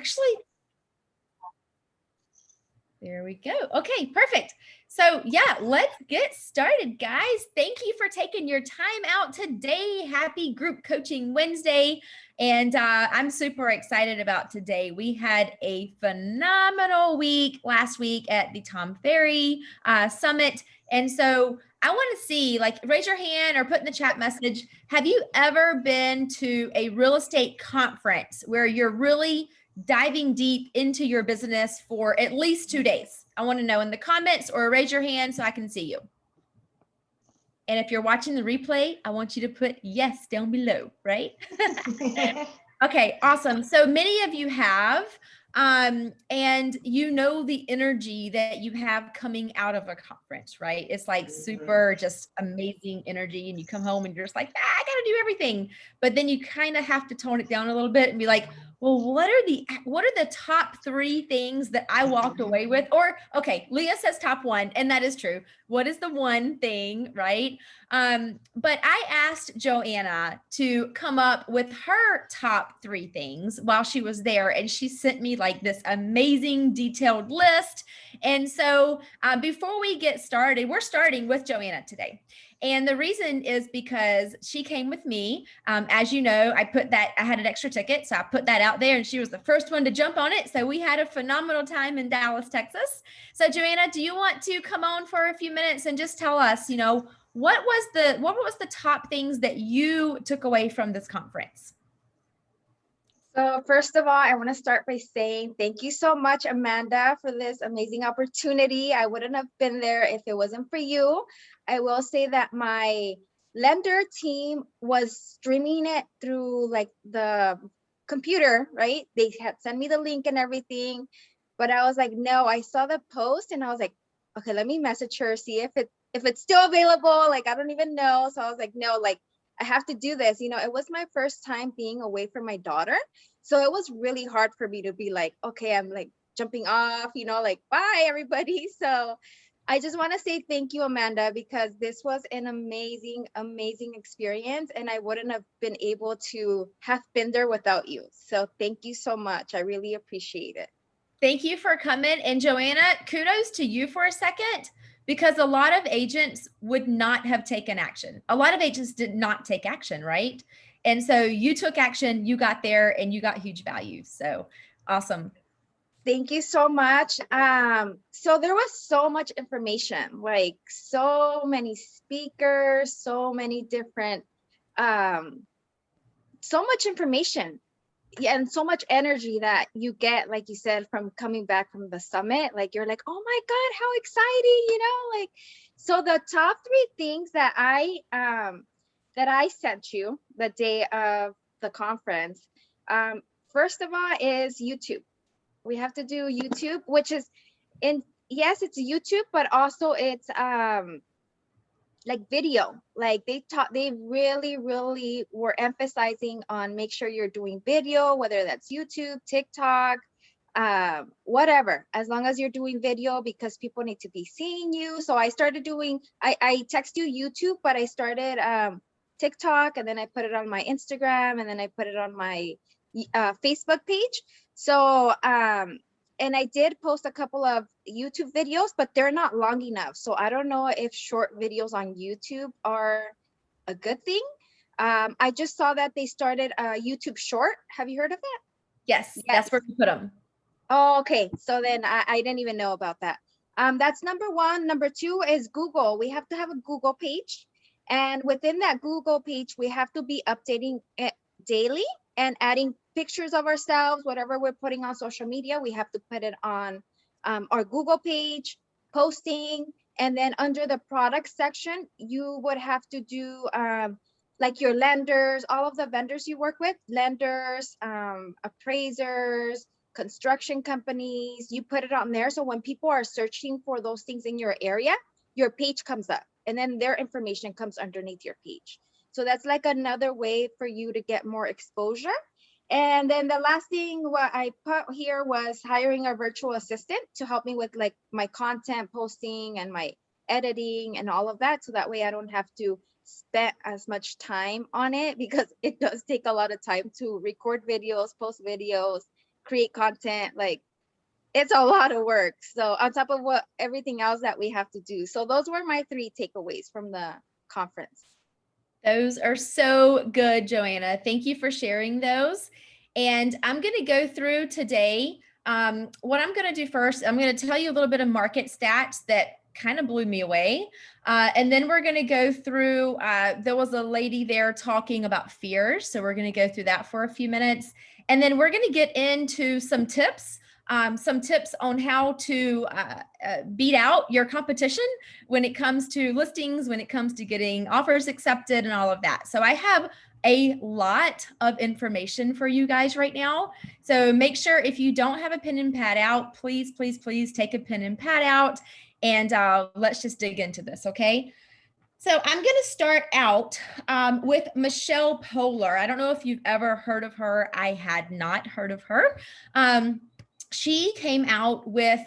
actually, there we go. Okay, perfect. So yeah, let's get started, guys. Thank you for taking your time out today. Happy Group Coaching Wednesday. And I'm super excited about today. We had a phenomenal week last week at the Tom Ferry Summit. And so I want to see, like, raise your hand or put in the chat message. Have you ever been to a real estate conference where you're really diving deep into your business for at least 2 days? I want to know in the comments or raise your hand so I can see you. And if you're watching the replay, I want you to put yes down below, right? Okay, awesome. So many of you have, and you know the energy that you have coming out of a conference, right? It's like super just amazing energy, and you come home and you're just like, I gotta do everything. But then you kind of have to tone it down a little bit and be like, well, what are the top 3 things that I walked away with? Or, okay, Leah says top 1, and that is true. What is the one thing, right? But I asked Joanna to come up with her top 3 things while she was there, and she sent me like this amazing detailed list. And so before we get started, we're starting with Joanna today. And the reason is because she came with me. As you know, I had an extra ticket, so I put that out there, and she was the first one to jump on it. So we had a phenomenal time in Dallas, Texas. So Joanna, do you want to come on for a few minutes and just tell us, what was the top things that you took away from this conference? So first of all, I want to start by saying thank you so much, Amanda, for this amazing opportunity. I wouldn't have been there if it wasn't for you. I will say that my lender team was streaming it through like the computer, right? They had sent me the link and everything, but I was like, no, I saw the post and I was like, okay, let me message her, see if it's still available. Like, I don't even know. So I was like, no, like, I have to do this. It was my first time being away from my daughter. So it was really hard for me to be like, okay, I'm like jumping off, like, bye, everybody. So I just want to say thank you, Amanda, because this was an amazing, amazing experience. And I wouldn't have been able to have been there without you. So thank you so much. I really appreciate it. Thank you for coming. And Joanna, kudos to you for a second, because a lot of agents would not have taken action. A lot of agents did not take action, right? And so you took action, you got there, and you got huge value. So awesome. Thank you so much. So there was so much information, like so many speakers, so many different, so much information. Yeah, and so much energy that you get, like you said, from coming back from the summit. Like, you're like, oh my God, how exciting, like. So the top 3 things that I sent you the day of the conference, first of all, is YouTube. We have to do YouTube, which is yes, it's YouTube, but also it's like video. Like they really were emphasizing on make sure you're doing video, whether that's YouTube, TikTok, whatever, as long as you're doing video, because people need to be seeing you. So I started doing, I text you YouTube, but I started TikTok, and then I put it on my Instagram, and then I put it on my Facebook page. So and I did post a couple of YouTube videos, but they're not long enough. So I don't know if short videos on YouTube are a good thing. I just saw that they started a YouTube short. Have you heard of that? Yes, that's where we put them. Oh, okay. So then I didn't even know about that. That's number 1. Number 2 is Google. We have to have a Google page. And within that Google page, we have to be updating it daily and adding pictures of ourselves, whatever we're putting on social media, we have to put it on our Google page, posting. And then under the product section, you would have to do like your lenders, all of the vendors you work with, lenders, appraisers, construction companies, you put it on there. So when people are searching for those things in your area, your page comes up, and then their information comes underneath your page. So that's like another way for you to get more exposure. And then the last thing what I put here was hiring a virtual assistant to help me with like my content posting and my editing and all of that. So that way I don't have to spend as much time on it, because it does take a lot of time to record videos, post videos, create content. Like, it's a lot of work. So on top of everything else that we have to do. So those were my 3 takeaways from the conference. Those are so good, Joanna. Thank you for sharing those. And I'm going to go through today. What I'm going to do first, I'm going to tell you a little bit of market stats that kind of blew me away. And then we're going to go through, there was a lady there talking about fears. So we're going to go through that for a few minutes. And then we're going to get into some tips on how to beat out your competition when it comes to listings, when it comes to getting offers accepted and all of that. So I have a lot of information for you guys right now. So make sure if you don't have a pen and pad out, please, please, please take a pen and pad out, and let's just dig into this, okay? So I'm going to start out with Michelle Poler. I don't know if you've ever heard of her. I had not heard of her. She came out with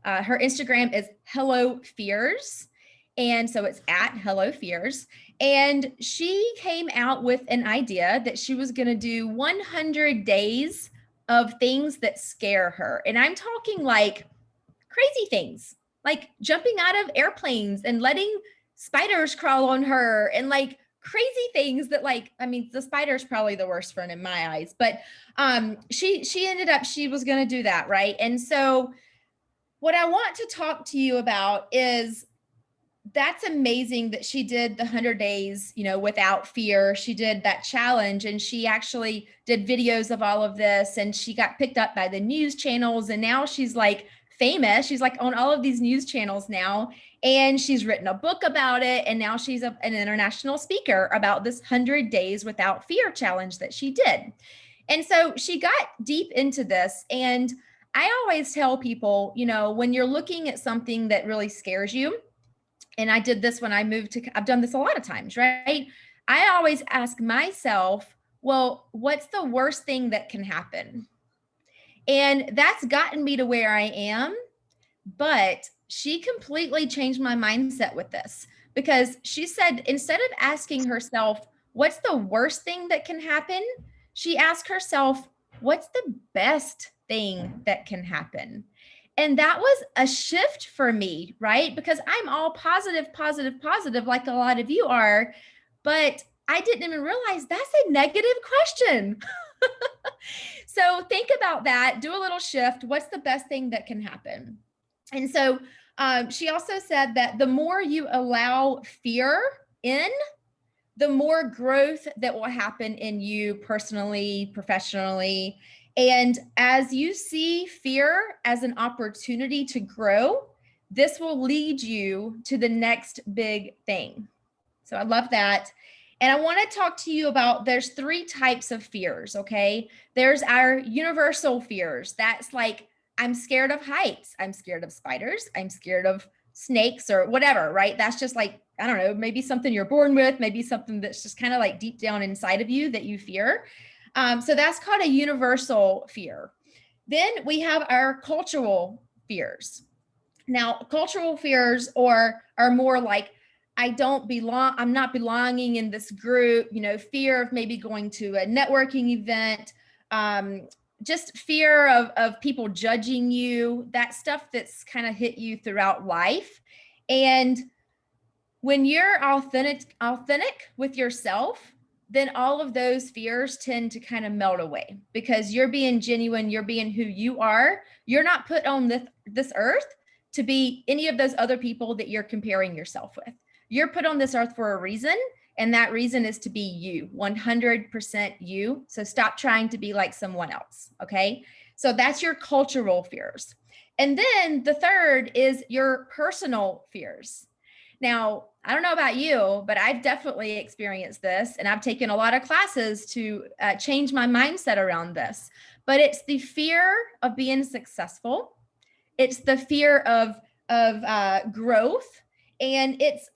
her Instagram is Hello Fears. And so it's at Hello Fears. And she came out with an idea that she was going to do 100 days of things that scare her. And I'm talking like crazy things, like jumping out of airplanes and letting spiders crawl on her, and like crazy things that, like, I mean, the spider's probably the worst friend in my eyes, but she ended up, she was going to do that, right? And so what I want to talk to you about is, that's amazing that she did the 100 days, without fear. She did that challenge, and she actually did videos of all of this, and she got picked up by the news channels, and now she's like famous. She's like on all of these news channels now, and she's written a book about it, and now she's an international speaker about this 100 days without fear challenge that she did. And so she got deep into this, and I always tell people, when you're looking at something that really scares you, and I did this when I moved I've done this a lot of times, right? I always ask myself, well, what's the worst thing that can happen? And that's gotten me to where I am. But she completely changed my mindset with this, because she said, instead of asking herself, what's the worst thing that can happen? She asked herself, what's the best thing that can happen? And that was a shift for me, right? Because I'm all positive, positive, positive, like a lot of you are, but I didn't even realize that's a negative question. So think about that, do a little shift. What's the best thing that can happen? And so she also said that the more you allow fear in, the more growth that will happen in you personally, professionally. And as you see fear as an opportunity to grow, this will lead you to the next big thing. So I love that. And I want to talk to you about, there's 3 types of fears, okay? There's our universal fears. That's like, I'm scared of heights. I'm scared of spiders. I'm scared of snakes or whatever, right? That's just like, I don't know, maybe something you're born with, maybe something that's just kind of like deep down inside of you that you fear. So that's called a universal fear. Then we have our cultural fears. Now, cultural fears are more like, I don't belong, I'm not belonging in this group, fear of maybe going to a networking event, just fear of people judging you, that stuff that's kind of hit you throughout life. And when you're authentic with yourself, then all of those fears tend to kind of melt away, because you're being genuine, you're being who you are. You're not put on this earth to be any of those other people that you're comparing yourself with. You're put on this earth for a reason, and that reason is to be you, 100% you. So stop trying to be like someone else, okay? So that's your cultural fears. And then the third is your personal fears. Now, I don't know about you, but I've definitely experienced this, and I've taken a lot of classes to change my mindset around this. But it's the fear of being successful. It's the fear of growth, and it's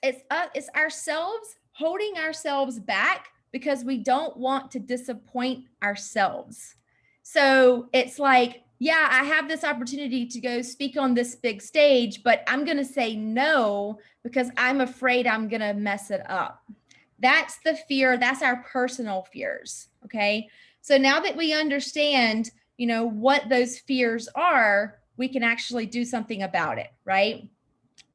ourselves holding ourselves back because we don't want to disappoint ourselves. So it's like, yeah, I have this opportunity to go speak on this big stage, but I'm going to say no because I'm afraid I'm going to mess it up. That's the fear. That's our personal fears. Okay. So now that we understand you know, what those fears are, we can actually do something about it, right?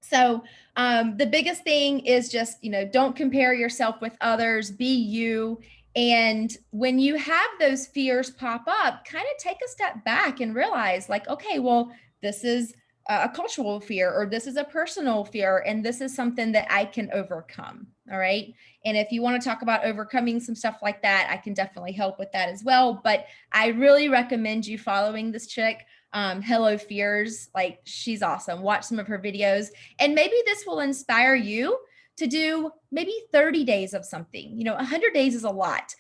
So the biggest thing is just, you know, don't compare yourself with others, be you. And when you have those fears pop up, kind of take a step back and realize like, okay, well, this is a cultural fear, or this is a personal fear, and this is something that I can overcome. All right. And if you want to talk about overcoming some stuff like that, I can definitely help with that as well. But I really recommend you following this chick, Hello Fears. Like, she's awesome. Watch some of her videos, and maybe this will inspire you to do maybe 30 days of something. You know, 100 days is a lot.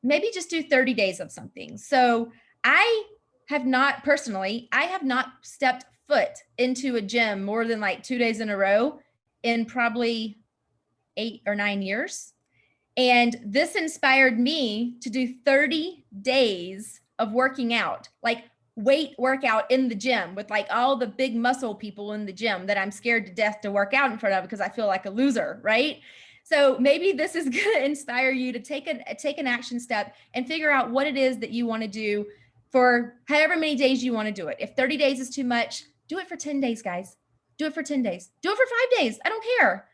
Maybe just do 30 days of something. So I have not stepped foot into a gym more than like 2 days in a row in probably 8 or 9 years. And this inspired me to do 30 days of working out, like weight workout in the gym with like all the big muscle people in the gym that I'm scared to death to work out in front of because I feel like a loser, right? So maybe this is going to inspire you to take an action step and figure out what it is that you want to do for however many days you want to do it. If 30 days is too much, do it for 10 days, guys. Do it for 10 days. Do it for 5 days. I don't care.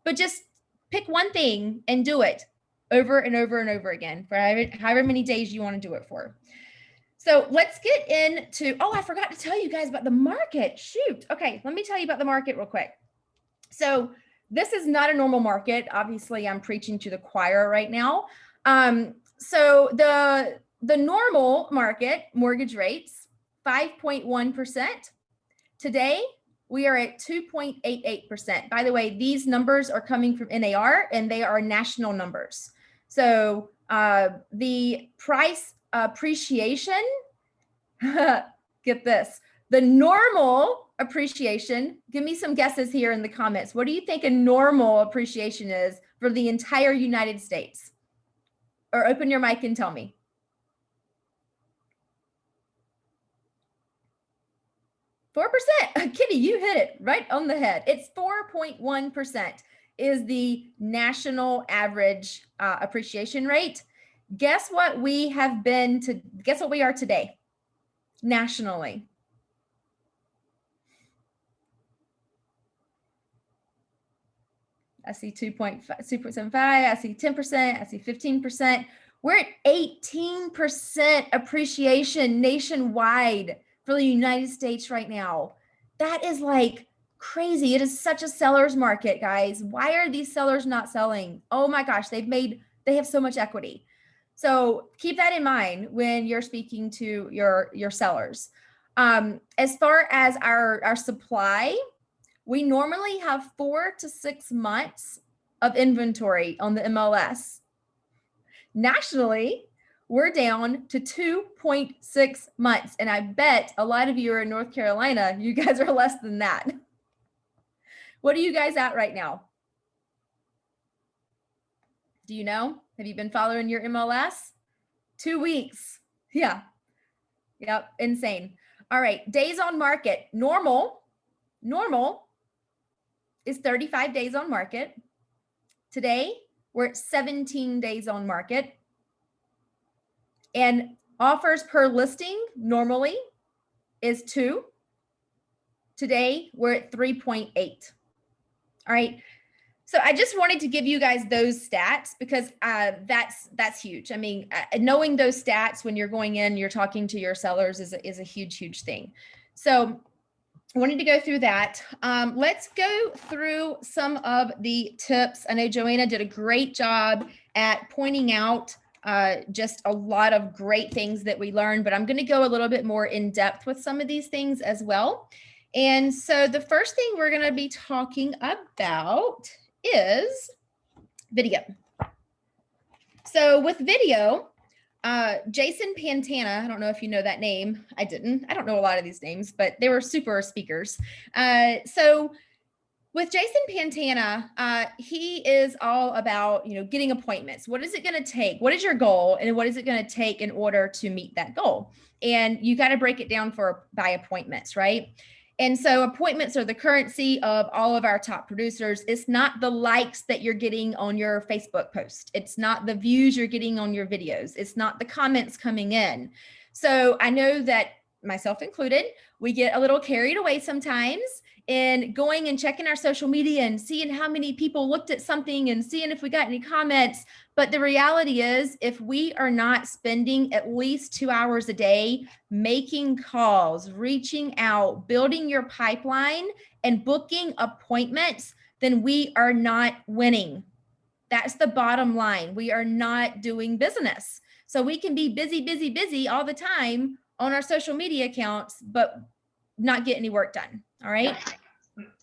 But just pick one thing and do it over and over and over again for however many days you want to do it for. So let's get into, oh, I forgot to tell you guys about the market. Shoot. Okay, let me tell you about the market real quick. So this is not a normal market. Obviously, I'm preaching to the choir right now. So the normal market mortgage rates, 5.1%. Today, we are at 2.88%. By the way, these numbers are coming from NAR, and they are national numbers. So the price appreciation, get this, the normal appreciation, give me some guesses here in the comments. What do you think a normal appreciation is for the entire United States? Or open your mic and tell me. Kitty, you hit it right on the head. It's 4.1% is the national average appreciation rate. Guess what we have been to, guess what we are today nationally? I see 2.75, I see 10%, I see 15%. We're at 18% appreciation nationwide for the United States right now. That is like crazy. It is such a seller's market, guys. Why are these sellers not selling? Oh my gosh, they have so much equity. So keep that in mind when you're speaking to your sellers. As far as our supply, we normally have 4 to 6 months of inventory on the MLS. Nationally, we're down to 2.6 months. And I bet a lot of you are in North Carolina, you guys are less than that. What are you guys at right now? Do you know? Have you been following your MLS? 2 weeks. Yeah. Yep. Insane. All right. Days on market. Normal is 35 days on market. Today, we're at 17 days on market. And offers per listing normally is 2. Today, we're at 3.8. All right. So I just wanted to give you guys those stats because that's huge. I mean, knowing those stats when you're going in, you're talking to your sellers is a huge thing. So I wanted to go through that. Let's go through some of the tips. I know Joanna did a great job at pointing out just a lot of great things that we learned, but I'm going to go a little bit more in depth with some of these things as well. And so the first thing we're going to be talking about is video. So with video, Jason Pantana, I don't know if you know that name. I don't know a lot of these names, but they were super speakers. So with Jason Pantana, he is all about, getting appointments. What is it going to take? What is your goal? And what is it going to take in order to meet that goal? And you got to break it down by appointments, right? And so appointments are the currency of all of our top producers. It's not the likes that you're getting on your Facebook post. It's not the views you're getting on your videos. It's not the comments coming in. So I know that, myself included, we get a little carried away sometimes in going and checking our social media and seeing how many people looked at something and seeing if we got any comments. But the reality is, if we are not spending at least 2 hours a day making calls, reaching out, building your pipeline, and booking appointments, then we are not winning. That's the bottom line. We are not doing business. So we can be busy, busy, busy all the time on our social media accounts, but not get any work done. All right.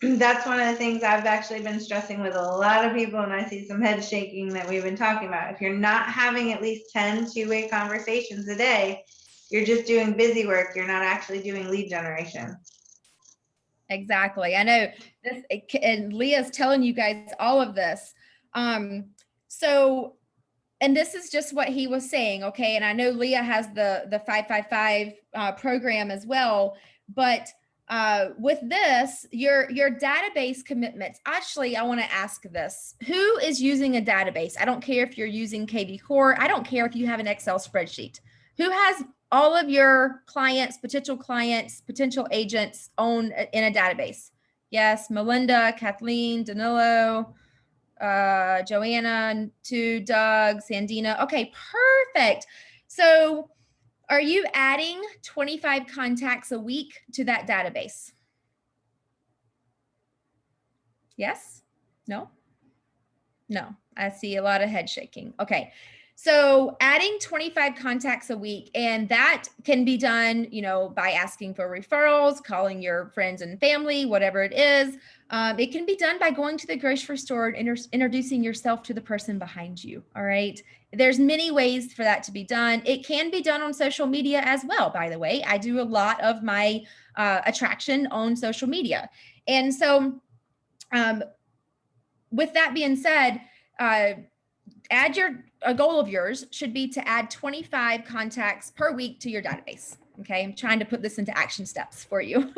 That's one of the things I've actually been stressing with a lot of people, and I see some head shaking that we've been talking about. If you're not having at least 10 two-way conversations a day, you're just doing busy work. You're not actually doing lead generation. Exactly. I know this, and Leah's telling you guys all of this. So, and this is just what he was saying. Okay. And I know Leah has the 555 program as well, but with this, your database commitments, actually, I want to ask this: who is using a database? I don't care if you're using KV Core. I don't care if you have an Excel spreadsheet. Who has all of your clients, potential agents own in a database? Yes, Melinda, Kathleen, Danilo, Joanna, Doug, Sandina. Okay, perfect. So are you adding 25 contacts a week to that database? Yes? No? No, I see a lot of head shaking. Okay. So adding 25 contacts a week, and that can be done, by asking for referrals, calling your friends and family, whatever it is. It can be done by going to the grocery store and introducing yourself to the person behind you. All right. There's many ways for that to be done. It can be done on social media as well. By the way, I do a lot of my attraction on social media. And so with that being said, a goal of yours should be to add 25 contacts per week to your database. Okay, I'm trying to put this into action steps for you.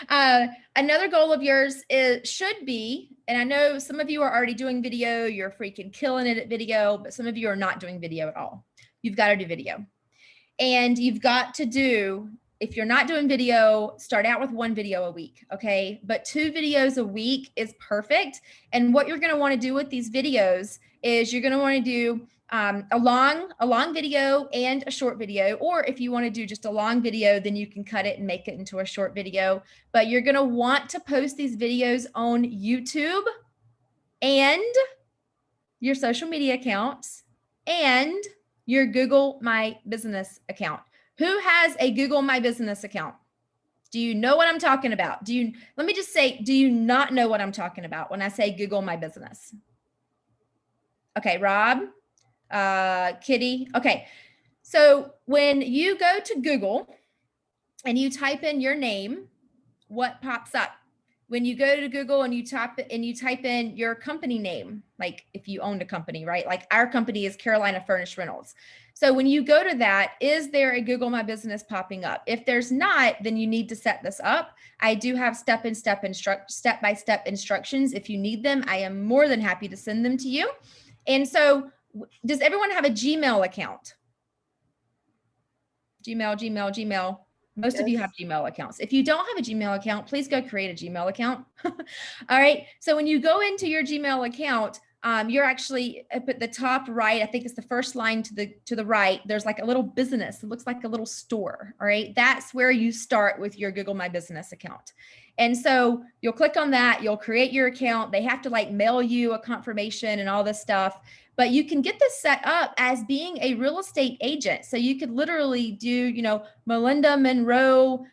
Another goal of yours should be, and I know some of you are already doing video, you're freaking killing it at video, but some of you are not doing video at all. You've got to do video. And you've got to do, if you're not doing video, start out with 1 video a week, okay? But 2 videos a week is perfect. And what you're going to want to do with these videos is you're going to want to do a long video and a short video. Or if you want to do just a long video, then you can cut it and make it into a short video. But you're going to want to post these videos on YouTube and your social media accounts and your Google My Business account. Who has a Google My Business account? Do you know what I'm talking about? Let me just say, do you not know what I'm talking about when I say Google My Business? Okay, Rob, Kitty. Okay, so when you go to Google and you type in your name, what pops up? When you go to Google and you type in your company name, like if you owned a company, right? Like our company is Carolina Furnished Rentals. So when you go to that, is there a Google My Business popping up? If there's not, then you need to set this up. I do have step-by-step instructions. If you need them, I am more than happy to send them to you. And so does everyone have a Gmail account? Gmail. Most of you have Gmail accounts. If you don't have a Gmail account, please go create a Gmail account. All right. So when you go into your Gmail account, you're actually up at the top right. I think it's the first line to the right. There's like a little business. It looks like a little store. All right. That's where you start with your Google My Business account. And so you'll click on that. You'll create your account. They have to like mail you a confirmation and all this stuff. But you can get this set up as being a real estate agent. So you could literally do, Melinda Monroe,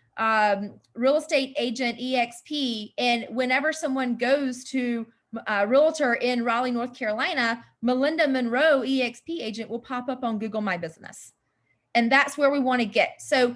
real estate agent EXP. And whenever someone goes to a realtor in Raleigh, North Carolina, Melinda Monroe EXP agent will pop up on Google My Business. And that's where we want to get. So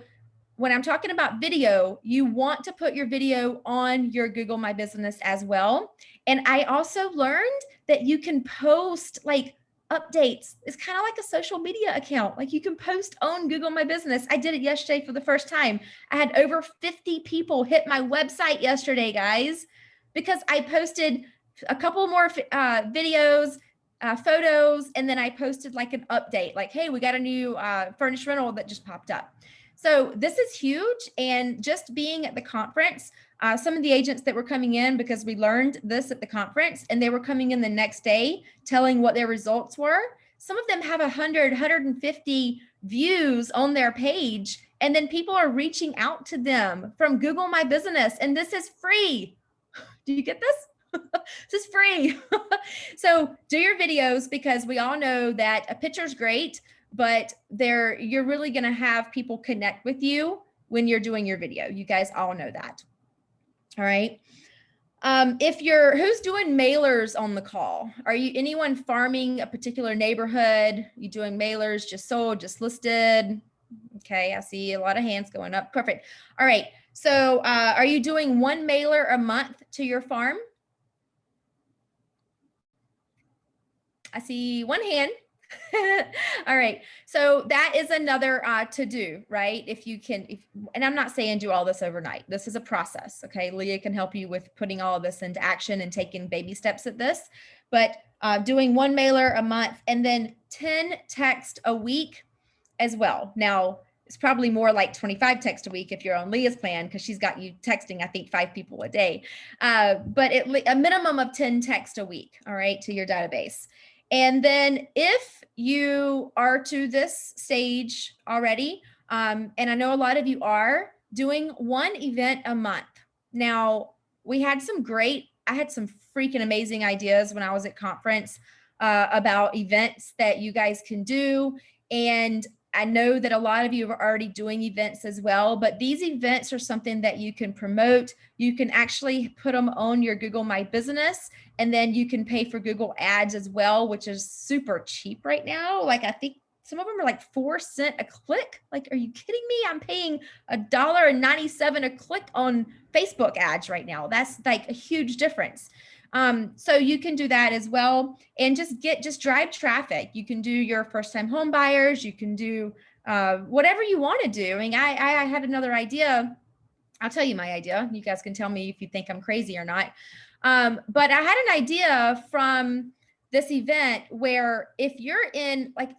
when I'm talking about video, you want to put your video on your Google My Business as well. And I also learned that you can post like updates. It's kind of like a social media account. Like you can post on Google My Business. I did it yesterday for the first time. I had over 50 people hit my website yesterday, guys, because I posted a couple more videos, photos, and then I posted like an update, like, hey, we got a new furnished rental that just popped up. So this is huge. And just being at the conference, some of the agents that were coming in, because we learned this at the conference, and they were coming in the next day telling what their results were. Some of them have 100, 150 views on their page. And then people are reaching out to them from Google My Business. And this is free. Do you get this? This is free. So do your videos, because we all know that a picture's great, but you're really going to have people connect with you when you're doing your video. You guys all know that. All right. Who's doing mailers on the call? Are you anyone farming a particular neighborhood? You doing mailers, just sold, just listed? Okay, I see a lot of hands going up. Perfect. All right. So are you doing one mailer a month to your farm? I see one hand. All right. So that is another to do, right? If you can, and I'm not saying do all this overnight. This is a process. Okay. Leah can help you with putting all of this into action and taking baby steps at this, but doing one mailer a month and then 10 texts a week as well. Now, it's probably more like 25 texts a week if you're on Leah's plan, because she's got you texting, I think, 5 people a day. But a minimum of 10 texts a week, all right, to your database. And then if you are to this stage already, and I know a lot of you are, doing one event a month. Now, I had some freaking amazing ideas when I was at conference about events that you guys can do. And I know that a lot of you are already doing events as well, but these events are something that you can promote. You can actually put them on your Google My Business, and then you can pay for Google Ads as well, which is super cheap right now. Like, I think some of them are like 4 cents a click. Like, are you kidding me? I'm paying $1.97 a click on Facebook ads right now. That's like a huge difference. So you can do that as well, and just drive traffic. You can do your first time home buyers. You can do whatever you want to do. I mean, I had another idea. I'll tell you my idea. You guys can tell me if you think I'm crazy or not. But I had an idea from this event where if you're in, like,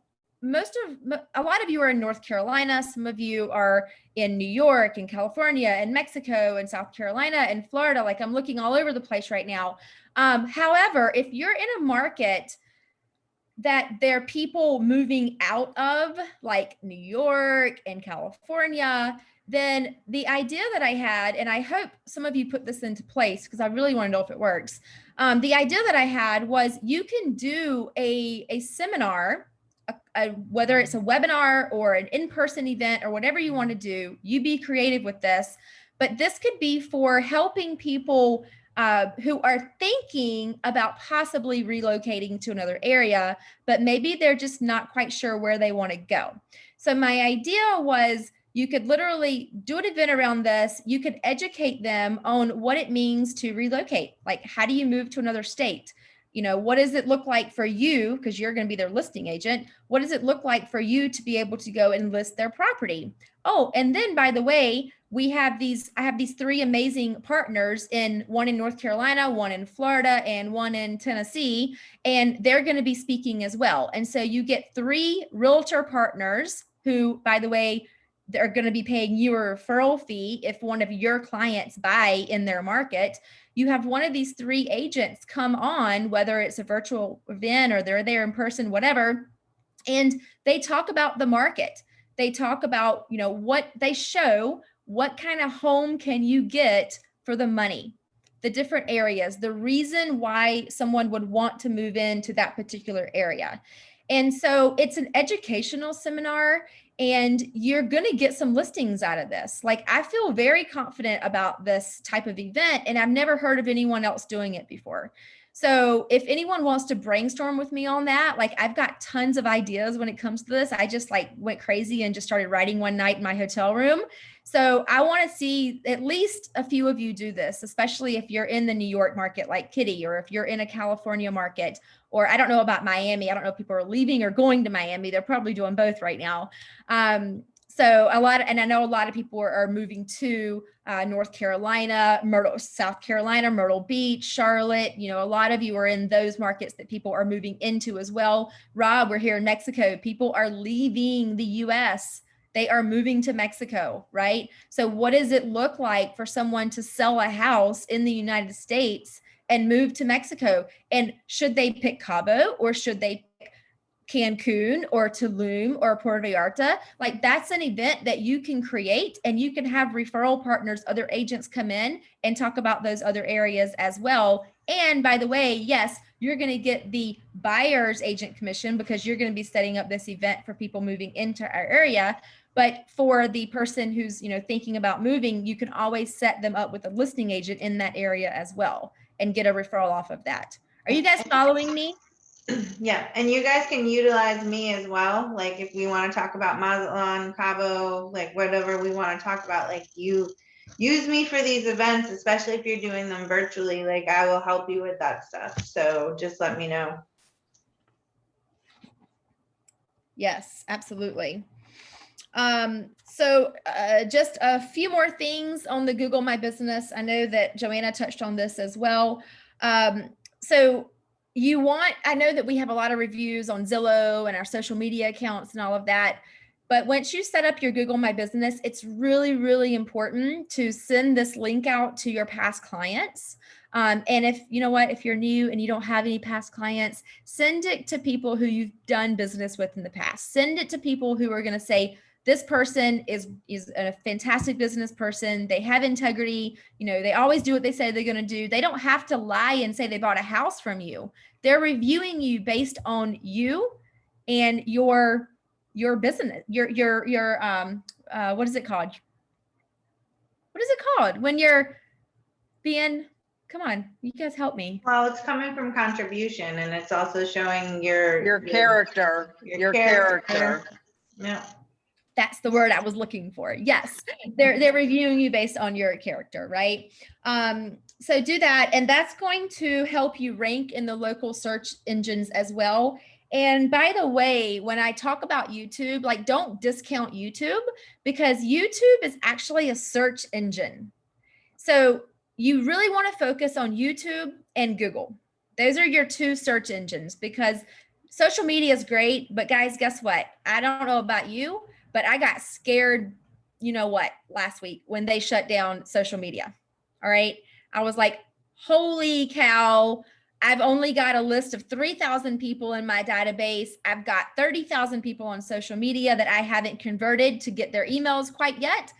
a lot of you are in North Carolina. Some of you are in New York and California and Mexico and South Carolina and Florida. Like, I'm looking all over the place right now. However, if you're in a market that there are people moving out of, like New York and California, then the idea that I had, and I hope some of you put this into place because I really want to know if it works. The idea that I had was you can do a seminar, whether it's a webinar or an in-person event or whatever you want to do. You be creative with this, but this could be for helping people who are thinking about possibly relocating to another area, but maybe they're just not quite sure where they want to go. So my idea was you could literally do an event around this. You could educate them on what it means to relocate. Like, how do you move to another state? You know, what does it look like for you? Because you're going to be their listing agent. What does it look like for you to be able to go and list their property? Oh, and then by the way, I have these 3 amazing partners, one in North Carolina, one in Florida, and one in Tennessee, and they're going to be speaking as well. And so you get 3 realtor partners who, by the way, they're going to be paying you a referral fee if one of your clients buy in their market. You have one of these 3 agents come on, whether it's a virtual event or they're there in person, whatever, and they talk about the market. They talk about, you know, what kind of home can you get for the money, the different areas, the reason why someone would want to move into that particular area. And so it's an educational seminar, and you're going to get some listings out of this. Like, I feel very confident about this type of event, and I've never heard of anyone else doing it before. So if anyone wants to brainstorm with me on that, like, I've got tons of ideas when it comes to this. I just went crazy and just started writing one night in my hotel room. So I want to see at least a few of you do this, especially if you're in the New York market like Kitty, or if you're in a California market, or I don't know about Miami. I don't know if people are leaving or going to Miami. They're probably doing both right now. So and I know a lot of people are moving to North Carolina, South Carolina, Myrtle Beach, Charlotte. A lot of you are in those markets that people are moving into as well. Rob, we're here in Mexico. People are leaving the US. They are moving to Mexico, right? So what does it look like for someone to sell a house in the United States and move to Mexico? And should they pick Cabo or should they pick Cancun or Tulum or Puerto Vallarta? Like, that's an event that you can create, and you can have referral partners, other agents come in and talk about those other areas as well. And by the way, yes, you're going to get the buyer's agent commission because you're going to be setting up this event for people moving into our area. But for the person who's, thinking about moving, you can always set them up with a listing agent in that area as well and get a referral off of that. Are you guys following me? Yeah, and you guys can utilize me as well. Like, if we want to talk about Mazatlan, Cabo, like whatever we want to talk about, like, you use me for these events, especially if you're doing them virtually. Like, I will help you with that stuff. So just let me know. Yes, absolutely. So just a few more things on the Google My Business. I know that Joanna touched on this as well. So I know that we have a lot of reviews on Zillow and our social media accounts and all of that. But once you set up your Google My Business, it's really, really important to send this link out to your past clients. And if you're new and you don't have any past clients, send it to people who you've done business with in the past. Send it to people who are going to say, this person is a fantastic business person. They have integrity. They always do what they say they're going to do. They don't have to lie and say they bought a house from you. They're reviewing you based on you and your business, your what is it called? What is it called when you're being, come on, you guys help me. Well, it's coming from contribution, and it's also showing your character. Your character. Yeah. That's the word I was looking for. Yes, they're reviewing you based on your character, right? So do that, and that's going to help you rank in the local search engines as well. And by the way, when I talk about YouTube, like, don't discount YouTube, because YouTube is actually a search engine. So you really want to focus on YouTube and Google. Those are your two search engines, because social media is great, but guys, guess what? I don't know about you, but I got scared, last week when they shut down social media. All right. I was like, holy cow. I've only got a list of 3,000 people in my database. I've got 30,000 people on social media that I haven't converted to get their emails quite yet.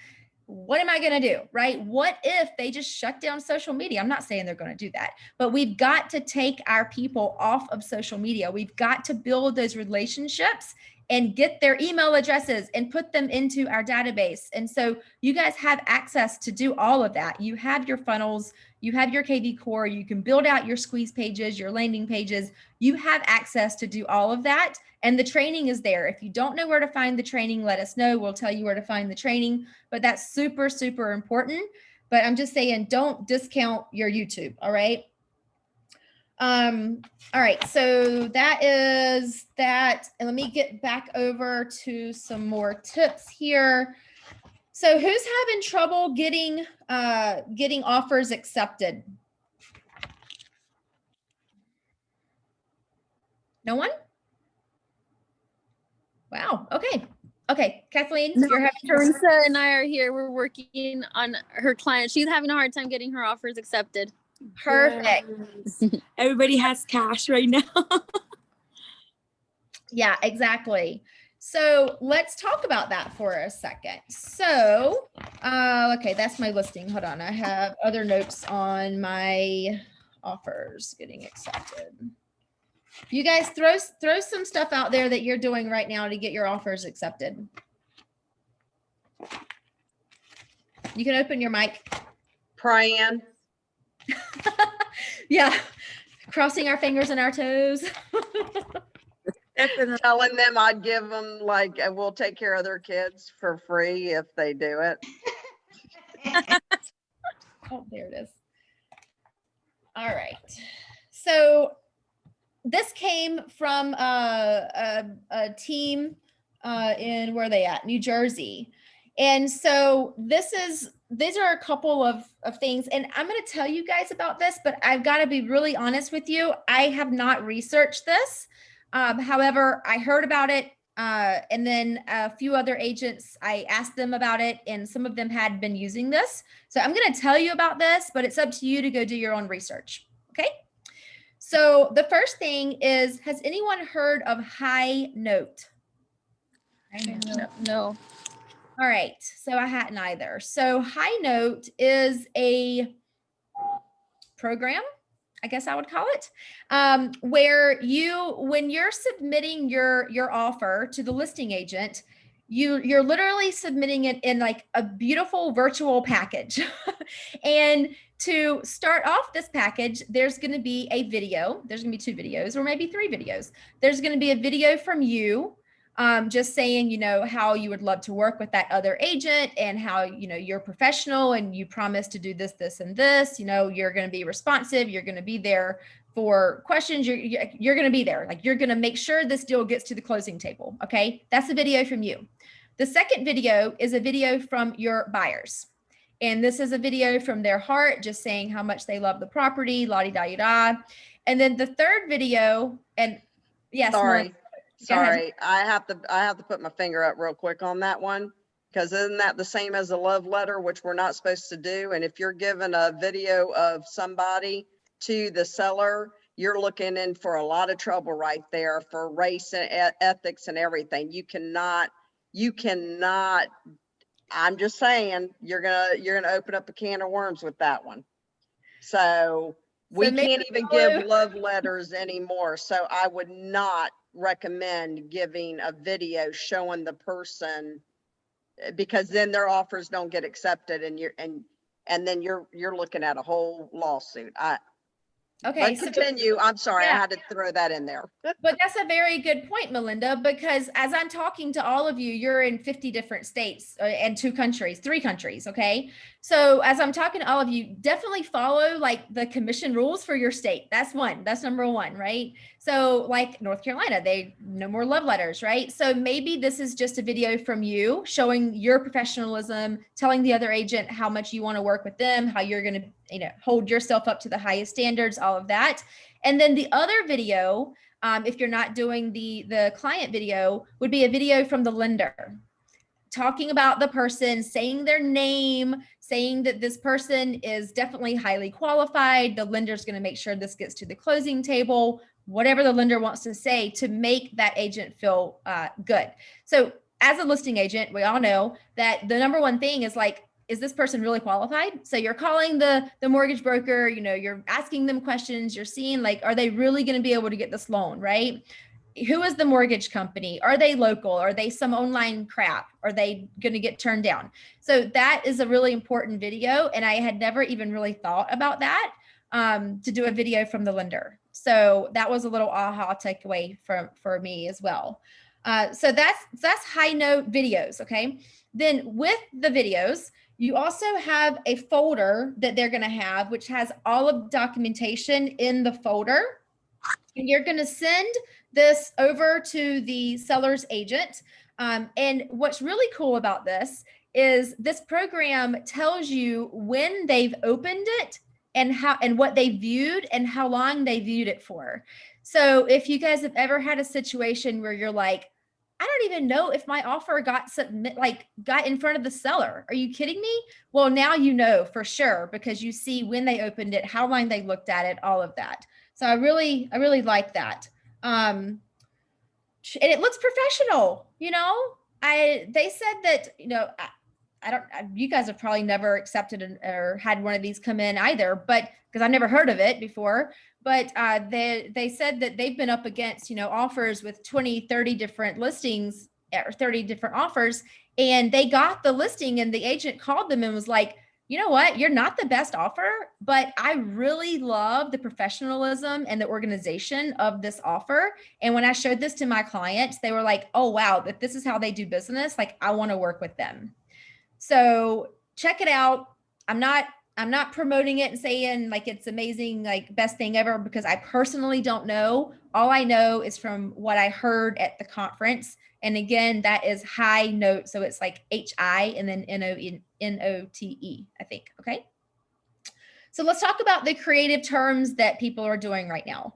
What am I going to do, right? What if they just shut down social media? I'm not saying they're going to do that, but we've got to take our people off of social media. We've got to build those relationships and get their email addresses and put them into our database. And so you guys have access to do all of that. You have your funnels, you have your KV core, you can build out your squeeze pages, your landing pages. You have access to do all of that. And the training is there. If you don't know where to find the training, let us know. We'll tell you where to find the training, but that's super, super important. But I'm just saying, don't discount your YouTube. All right. All right, so that is that. And let me get back over to some more tips here. So who's having trouble getting offers accepted? No one? Wow. Okay, Kathleen, you're having trouble. Teresa and I are here. We're working on her client. She's having a hard time getting her offers accepted. Perfect. Everybody has cash right now. Yeah, exactly. So let's talk about that for a second. So, okay, that's my listing. Hold on. I have other notes on my offers getting accepted. You guys throw some stuff out there that you're doing right now to get your offers accepted. You can open your mic. Praying. Yeah, crossing our fingers and our toes. Telling them I'd give them, like, we'll take care of their kids for free if they do it. Oh, there it is. All right. So this came from a team in where are they at? New Jersey. And so these are a couple of things, and I'm going to tell you guys about this, but I've got to be really honest with you. I have not researched this. However, I heard about it. And then a few other agents, I asked them about it, and some of them had been using this. So I'm going to tell you about this, but it's up to you to go do your own research. Okay. So the first thing is, has anyone heard of High Note? No. All right, so I hadn't either. So High Note is a program, I guess I would call it, where when you're submitting your offer to the listing agent, you're literally submitting it in like a beautiful virtual package. And to start off this package, there's going to be a video. There's going to be 2 videos or maybe 3 videos. There's going to be a video from you, just saying, how you would love to work with that other agent, and how, you're professional and you promise to do this, this, and this, you're going to be responsive. You're going to be there for questions. You're going to be there. Like, you're going to make sure this deal gets to the closing table. Okay. That's a video from you. The second video is a video from your buyers. And this is a video from their heart, just saying how much they love the property, la-di-da-di-da. And then the third video, and yes, Sorry. Melissa, I have to put my finger up real quick on that one, because isn't that the same as a love letter, which we're not supposed to do? And if you're given a video of somebody to the seller, you're looking in for a lot of trouble right there for race and ethics and everything. You cannot, I'm just saying, you're gonna open up a can of worms with that one. So we can't even give love letters anymore. So I would not recommend giving a video showing the person, because then their offers don't get accepted, and then you're looking at a whole lawsuit. okay, But continue. I'm sorry, yeah. I had to throw that in there. But that's a very good point, Melinda, because as I'm talking to all of you, you're in 50 different states and 3 countries. Okay. So as I'm talking to all of you, definitely follow like the commission rules for your state. That's number 1, right? So like North Carolina, no more love letters, right? So maybe this is just a video from you showing your professionalism, telling the other agent how much you want to work with them, how you're going to, hold yourself up to the highest standards, all of that. And then the other video, if you're not doing the client video, would be a video from the lender, talking about the person, saying their name, saying that this person is definitely highly qualified. The lender's going to make sure this gets to the closing table, whatever the lender wants to say to make that agent feel good. So as a listing agent, we all know that the number 1 thing is like, is this person really qualified? So you're calling the mortgage broker, you're asking them questions, you're seeing like, are they really going to be able to get this loan, right? Who is the mortgage company? Are they local? Are they some online crap? Are they going to get turned down? So that is a really important video. And I had never even really thought about that, to do a video from the lender. So that was a little aha takeaway for me as well. So that's High Note videos. Okay. Then with the videos, you also have a folder that they're going to have, which has all of the documentation in the folder. And you're going to send this over to the seller's agent. And what's really cool about this is this program tells you when they've opened it and what they viewed and how long they viewed it for. So if you guys have ever had a situation where you're like, I don't even know if my offer got in front of the seller. Are you kidding me? Well, now you know for sure, because you see when they opened it, how long they looked at it, all of that. So I really like that. And it looks professional, they said that, you guys have probably never accepted or had one of these come in either, but because I've never heard of it before. But they said that they've been up against, offers with 20, 30 different listings or 30 different offers. And they got the listing and the agent called them and was like, you know what, you're not the best offer, but I really love the professionalism and the organization of this offer. And when I showed this to my clients, they were like, oh, wow, that this is how they do business. Like, I want to work with them. So check it out. I'm not promoting it and saying like it's amazing, like best thing ever, because I personally don't know. All I know is from what I heard at the conference And again, that is high note. So it's like HI and then NOTE, I think. Okay. So let's talk about the creative terms that people are doing right now.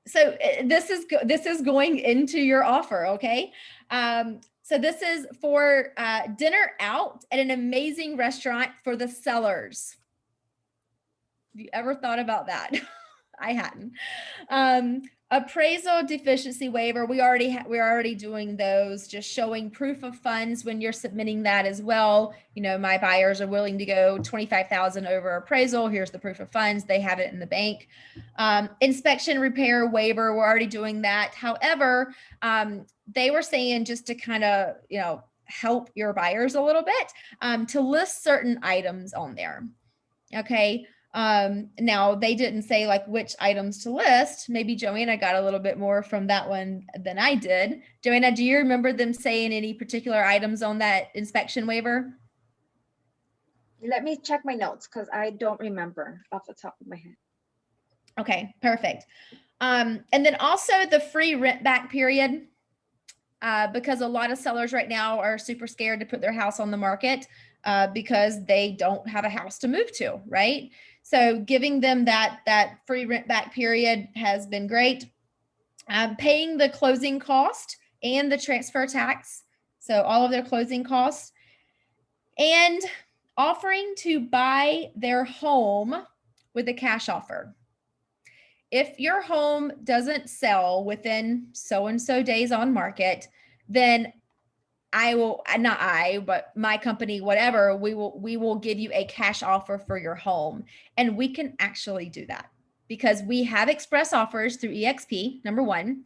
So this is going into your offer. Okay. So this is for dinner out at an amazing restaurant for the sellers. Have you ever thought about that? I hadn't. Appraisal deficiency waiver. We're already doing those, just showing proof of funds when you're submitting that as well. You know, my buyers are willing to go 25,000 over appraisal. Here's the proof of funds. They have it in the bank. Inspection repair waiver. We're already doing that. However, they were saying, just to kind of, you know, help your buyers a little bit, to list certain items on there. Okay. Now they didn't say like which items to list. Maybe Joanna got a little bit more from that one than I did. Joanna, do you remember them saying any particular items on that inspection waiver? Let me check my notes because I don't remember off the top of my head. Okay, perfect. And then also the free rent back period, because a lot of sellers right now are super scared to put their house on the market because they don't have a house to move to, right? So giving them that free rent back period has been great. Paying the closing cost and the transfer tax, so all of their closing costs, and offering to buy their home with a cash offer. If your home doesn't sell within so-and-so days on market, then but my company, whatever, we will give you a cash offer for your home. And we can actually do that because we have express offers through EXP, number one.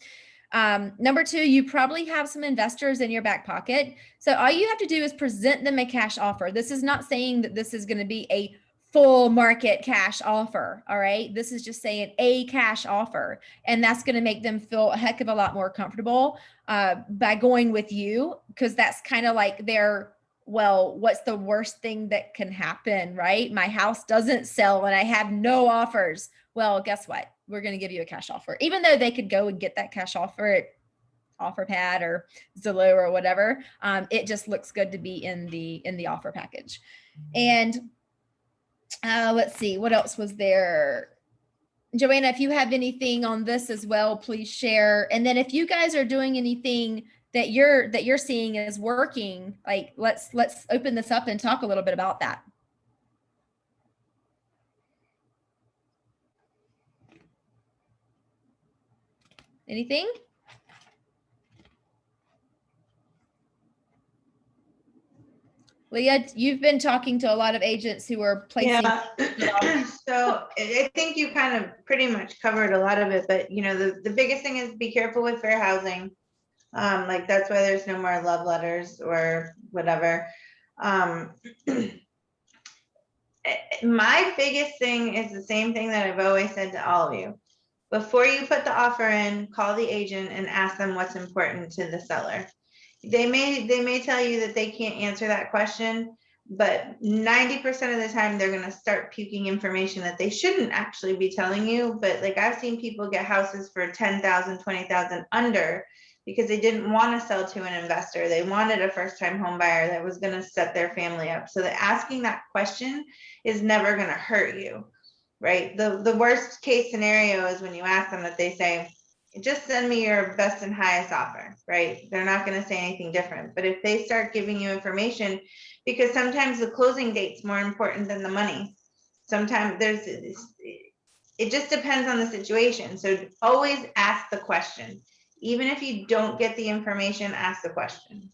Number two, you probably have some investors in your back pocket. So all you have to do is present them a cash offer. This is not saying that this is going to be a full market cash offer. All right. This is just saying a cash offer. And that's going to make them feel a heck of a lot more comfortable by going with you, because that's kind of like their, well, what's the worst thing that can happen, right? My house doesn't sell and I have no offers. Well, guess what? We're going to give you a cash offer, even though they could go and get that cash offer at OfferPad or Zillow or whatever. It just looks good to be in the offer package. And let's see, what else was there? Joanna, if you have anything on this as well, please share. And then if you guys are doing anything that you're seeing is working, like let's open this up and talk a little bit about that. Anything? Leah, you've been talking to a lot of agents who are placing. Yeah. So I think you kind of pretty much covered a lot of it, but you know, the biggest thing is be careful with fair housing. Like that's why there's no more love letters or whatever. My biggest thing is the same thing that I've always said to all of you. Before you put the offer in, call the agent and ask them what's important to the seller. They may tell you that they can't answer that question, but 90% of the time they're going to start puking information that they shouldn't actually be telling you. But like I've seen people get houses for 10,000, 20,000 under because they didn't want to sell to an investor. They wanted a first-time home buyer that was going to set their family up. So that asking that question is never going to hurt you, right? The worst case scenario is when you ask them that they say, just send me your best and highest offer, right? They're not going to say anything different. But if they start giving you information, because sometimes the closing date's more important than the money. Sometimes it just depends on the situation. So always ask the question. Even if you don't get the information, ask the question.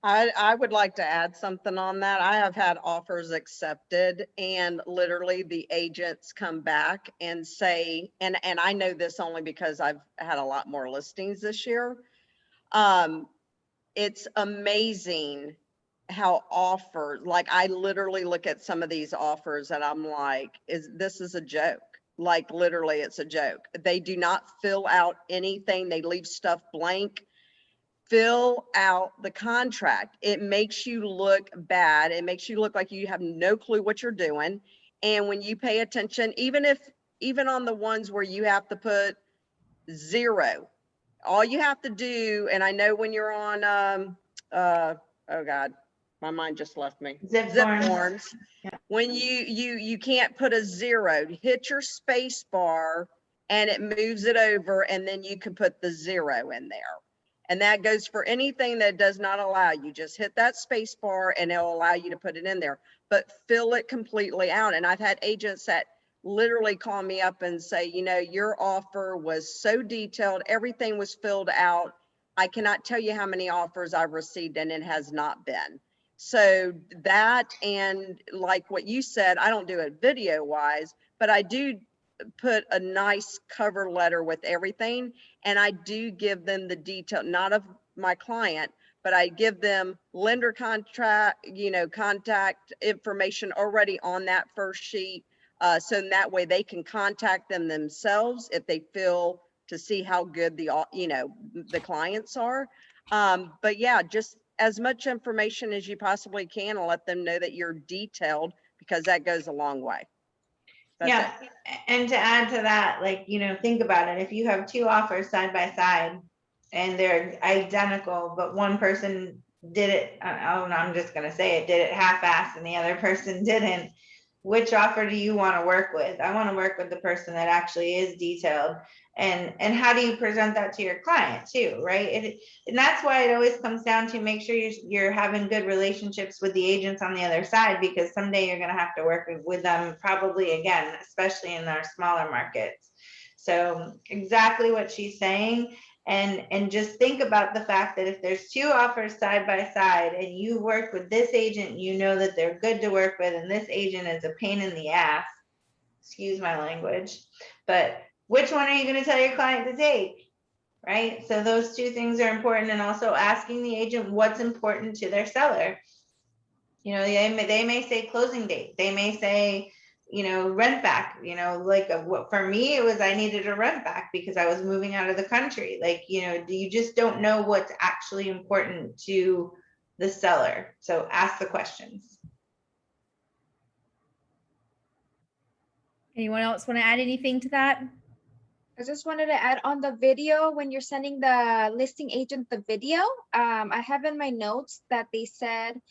I would like to add something on that. I have had offers accepted and literally the agents come back and say, and I know this only because I've had a lot more listings this year. It's amazing how offered, like I literally look at some of these offers and I'm like, this is a joke. Like literally it's a joke. They do not fill out anything. They leave stuff blank. Fill out the contract. It makes you look bad. It makes you look like you have no clue what you're doing. And when you pay attention, even on the ones where you have to put 0. All you have to do, and I know when you're on, oh God, my mind just left me. Zip forms. Yeah. When you can't put a 0, hit your space bar and it moves it over, and then you can put the 0 in there. And that goes for anything that does not allow you. Just hit that space bar and it'll allow you to put it in there, but fill it completely out. And I've had agents that literally call me up and say, you know, your offer was so detailed, everything was filled out. I cannot tell you how many offers I've received and it has not been. So that, and like what you said, I don't do it video wise, but I do put a nice cover letter with everything. And I do give them the detail, not of my client, but I give them lender contract, you know, contact information already on that first sheet. So that way they can contact them themselves if they feel to see how good the, you know, the clients are. But yeah, just as much information as you possibly can and let them know that you're detailed, because that goes a long way. That's yeah. it. And to add to that, like, you know, think about it. If you have 2 offers side by side and they're identical, but one person did it, I'm just going to say it, did it half-assed and the other person didn't, which offer do you want to work with? I want to work with the person that actually is detailed. And how do you present that to your client too, right? And that's why it always comes down to make sure you're having good relationships with the agents on the other side, because someday you're going to have to work with them probably again, especially in our smaller markets. So exactly what she's saying. And just think about the fact that if there's 2 offers side by side and you work with this agent, you know that they're good to work with, and this agent is a pain in the ass, excuse my language, but which one are you going to tell your client to take, right? So those 2 things are important. And also asking the agent what's important to their seller. You know, they may say closing date. They may say, you know, rent back, you know, like for me, it was, I needed a rent back because I was moving out of the country. Like, you know, you just don't know what's actually important to the seller. So ask the questions. Anyone else want to add anything to that? I just wanted to add on the video, when you're sending the listing agent the video, I have in my notes that they said,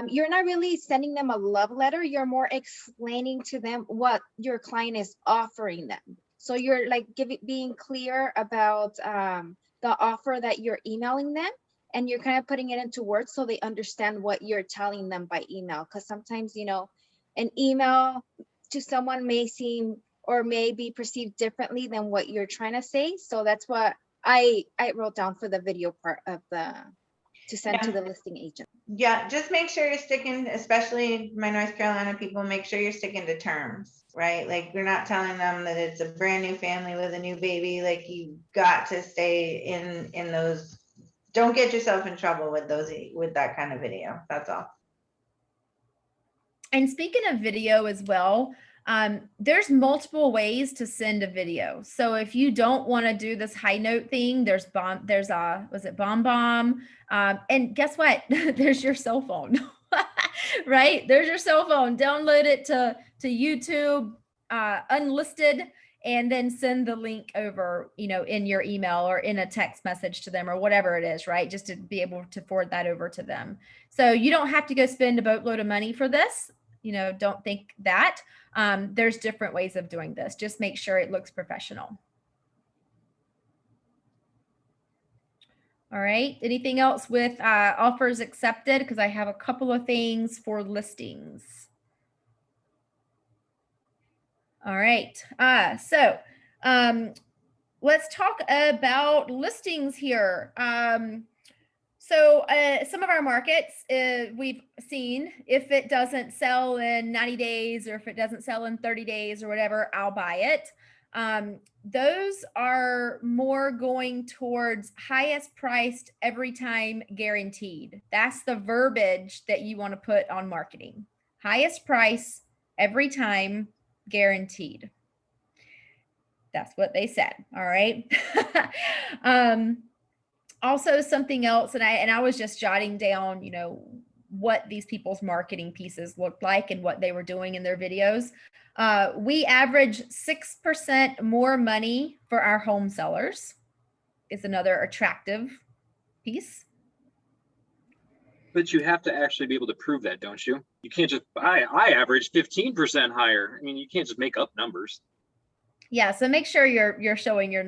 you're not really sending them a love letter. You're more explaining to them what your client is offering them. So you're like being clear about the offer that you're emailing them, and you're kind of putting it into words so they understand what you're telling them by email. Because sometimes, you know, an email to someone may seem or may be perceived differently than what you're trying to say. So that's what I wrote down for the video part of to send to the listing agent. Yeah, just make sure you're sticking, especially my North Carolina people, make sure you're sticking to terms, right? Like, you're not telling them that it's a brand new family with a new baby. Like, you got to stay in those. Don't get yourself in trouble with that kind of video. That's all. And speaking of video as well, there's multiple ways to send a video. So if you don't want to do this high note thing, was it BombBomb? And guess what? There's your cell phone, right? There's your cell phone. Download it to YouTube, unlisted, and then send the link over, you know, in your email or in a text message to them or whatever it is, right? Just to be able to forward that over to them. So you don't have to go spend a boatload of money for this. You know, don't think that. There's different ways of doing this. Just make sure it looks professional. All right. Anything else with offers accepted? Because I have a couple of things for listings. All right. So let's talk about listings here. So some of our markets, we've seen if it doesn't sell in 90 days or if it doesn't sell in 30 days or whatever, I'll buy it. Those are more going towards highest priced every time guaranteed. That's the verbiage that you want to put on marketing. Highest price every time guaranteed. That's what they said. All right. Also something else, and I was just jotting down, you know, what these people's marketing pieces looked like and what they were doing in their videos. We average 6% more money for our home sellers. Is another attractive piece. But you have to actually be able to prove that, don't you? You can't just, I average 15% higher. I mean, you can't just make up numbers. Yeah, so make sure you're showing your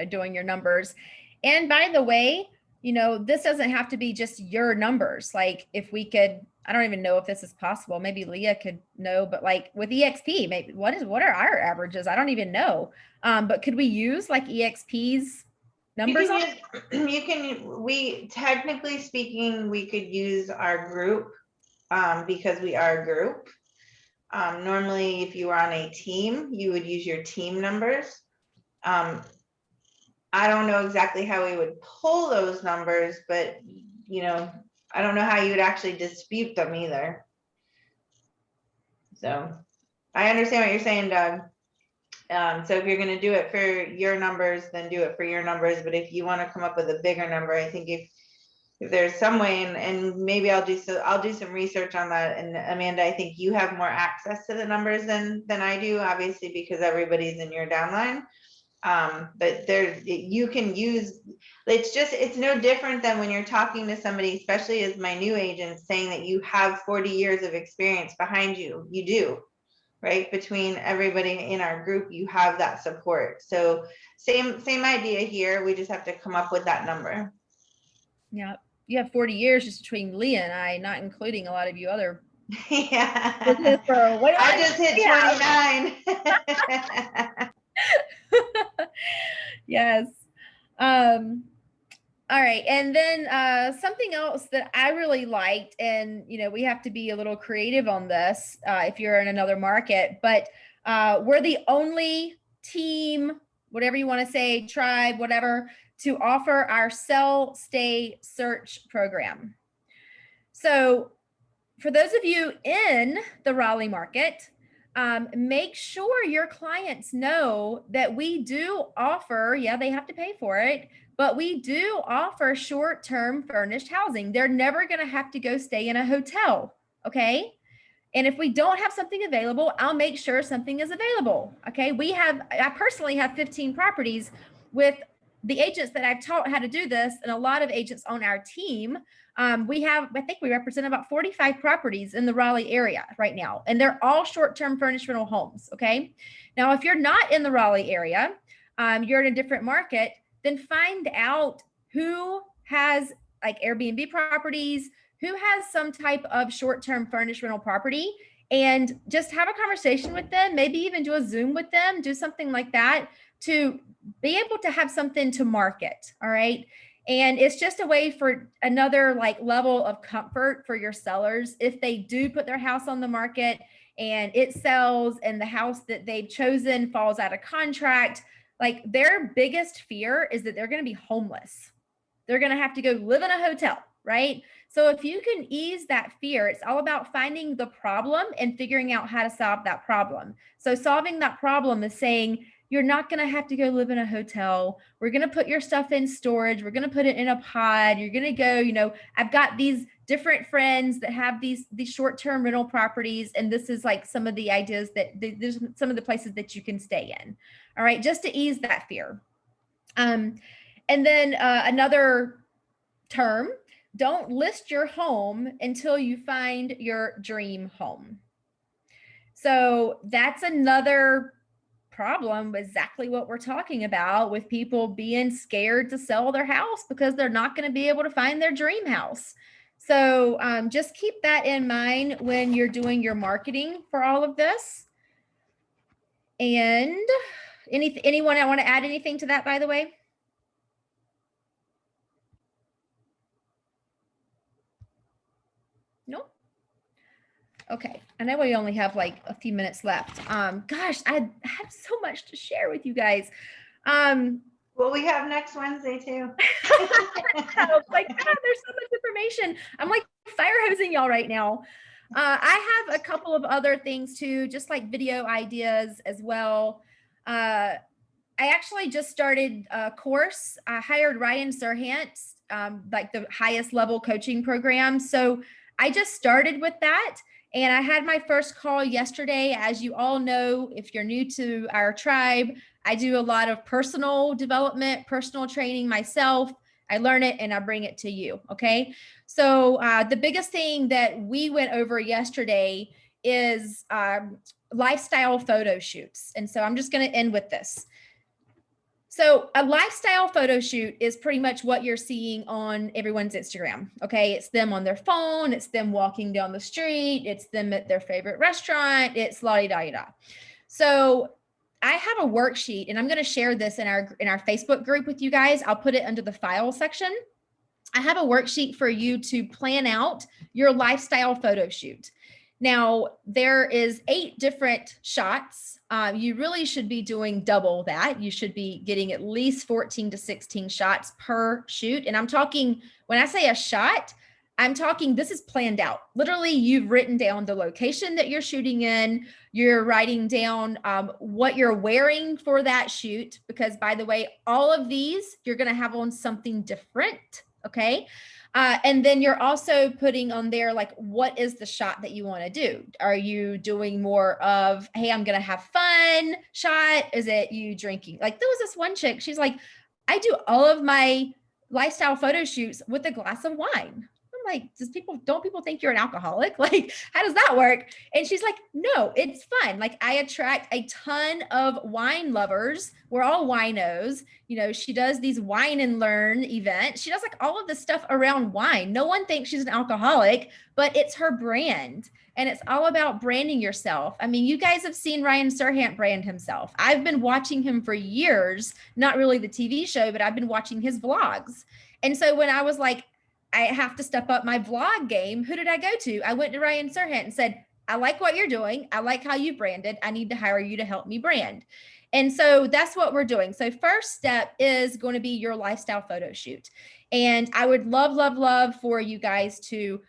doing your numbers. And by the way, this doesn't have to be just your numbers. Like if we could, I don't even know if this is possible. Maybe Leah could know, but like with EXP, maybe what are our averages? I don't even know. But could we use like EXP's numbers? We technically speaking, we could use our group because we are a group. Normally, if you were on a team, you would use your team numbers. I don't know exactly how we would pull those numbers, but I don't know how you would actually dispute them either. So I understand what you're saying, Doug. So if you're going to do it for your numbers, then do it for your numbers. But if you want to come up with a bigger number, I think if there's some way, and maybe I'll do some research on that. And Amanda, I think you have more access to the numbers than I do, obviously, because everybody's in your downline. But you can use, it's no different than when you're talking to somebody, especially as my new agent, saying that you have 40 years of experience behind you. You do, right? Between everybody in our group, you have that support. So same idea here. We just have to come up with that number. Yeah. You have 40 years just between Leah and I, not including a lot of you other. Yeah. I just hit 29. Yes. All right. And then something else that I really liked, and we have to be a little creative on this if you're in another market, but we're the only team, whatever you want to say, tribe, whatever, to offer our Sell, Stay, Search program. So for those of you in the Raleigh market, make sure your clients know that we do offer, they have to pay for it, but we do offer short-term furnished housing. They're never going to have to go stay in a hotel, okay? And if we don't have something available, I'll make sure something is available, okay? I personally have 15 properties with the agents that I've taught how to do this, and a lot of agents on our team. I think we represent about 45 properties in the Raleigh area right now, and they're all short-term furnished rental homes, okay? Now, if you're not in the Raleigh area, you're in a different market, then find out who has like Airbnb properties, who has some type of short-term furnished rental property, and just have a conversation with them, maybe even do a Zoom with them, do something like that to be able to have something to market, all right? And it's just a way for another like level of comfort for your sellers. If they do put their house on the market and it sells and the house that they've chosen falls out of contract, like their biggest fear is that they're going to be homeless. They're going to have to go live in a hotel, right? So if you can ease that fear, it's all about finding the problem and figuring out how to solve that problem. So solving that problem is saying, you're not going to have to go live in a hotel. We're going to put your stuff in storage. We're going to put it in a pod. You're going to go, I've got these different friends that have these short-term rental properties. And this is like some of the ideas there's some of the places that you can stay in. All right. Just to ease that fear. And then another term, don't list your home until you find your dream home. So that's another problem, exactly what we're talking about with people being scared to sell their house because they're not going to be able to find their dream house. So just keep that in mind when you're doing your marketing for all of this. And anyone want to add anything to that, by the way? Nope. Okay, I know we only have like a few minutes left. Gosh, I have so much to share with you guys. Well, we have next Wednesday too. Like, God, there's so much information. I'm like fire hosing y'all right now. I have a couple of other things too, just like video ideas as well. I actually just started a course. I hired Ryan Serhant, like the highest level coaching program. So I just started with that. And I had my first call yesterday. As you all know, if you're new to our tribe, I do a lot of personal development, personal training myself. I learn it and I bring it to you. Okay. So the biggest thing that we went over yesterday is lifestyle photo shoots. And so I'm just going to end with this. So a lifestyle photo shoot is pretty much what you're seeing on everyone's Instagram. Okay. It's them on their phone. It's them walking down the street. It's them at their favorite restaurant. It's la-di-da-da. So I have a worksheet and I'm going to share this in our Facebook group with you guys. I'll put it under the file section. I have a worksheet for you to plan out your lifestyle photo shoot. Now, there is 8 different shots. You really should be doing double that. You should be getting at least 14 to 16 shots per shoot. And I'm talking, when I say a shot, I'm talking, this is planned out. Literally, you've written down the location that you're shooting in. You're writing down what you're wearing for that shoot. Because by the way, all of these, you're going to have on something different. Okay. And then you're also putting on there, like, what is the shot that you want to do? Are you doing more of, hey, I'm going to have fun shot? Is it you drinking? Like, there was this one chick, she's like, I do all of my lifestyle photo shoots with a glass of wine. I'm like, don't people think you're an alcoholic? Like, how does that work? And she's like, no, it's fun. Like, I attract a ton of wine lovers. We're all winos. You know, she does these wine and learn events. She does like all of this stuff around wine. No one thinks she's an alcoholic, but it's her brand. And it's all about branding yourself. I mean, you guys have seen Ryan Serhant brand himself. I've been watching him for years, not really the TV show, but I've been watching his vlogs. And so when I was like, I have to step up my vlog game, who did I go to? I went to Ryan Serhant and said, I like what you're doing. I like how you branded. I need to hire you to help me brand. And so that's what we're doing. So first step is going to be your lifestyle photo shoot. And I would love, love, love for you guys to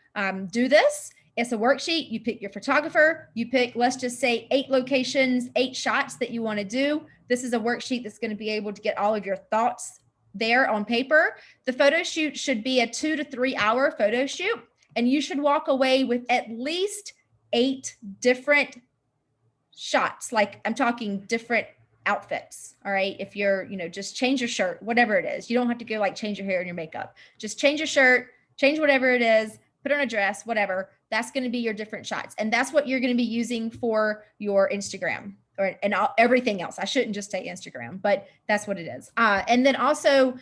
do this. It's a worksheet. You pick your photographer. You pick, let's just say 8 locations, 8 shots that you want to do. This is a worksheet that's going to be able to get all of your thoughts there on paper. The photo shoot should be a 2 to 3 hour photo shoot. And you should walk away with at least 8 different shots. Like, I'm talking different outfits. All right. If you're, just change your shirt, whatever it is, you don't have to go like change your hair and your makeup. Just change your shirt, change whatever it is, put on a dress, whatever. That's going to be your different shots. And that's what you're going to be using for your Instagram and everything else. I shouldn't just say Instagram, but that's what it is. And then also,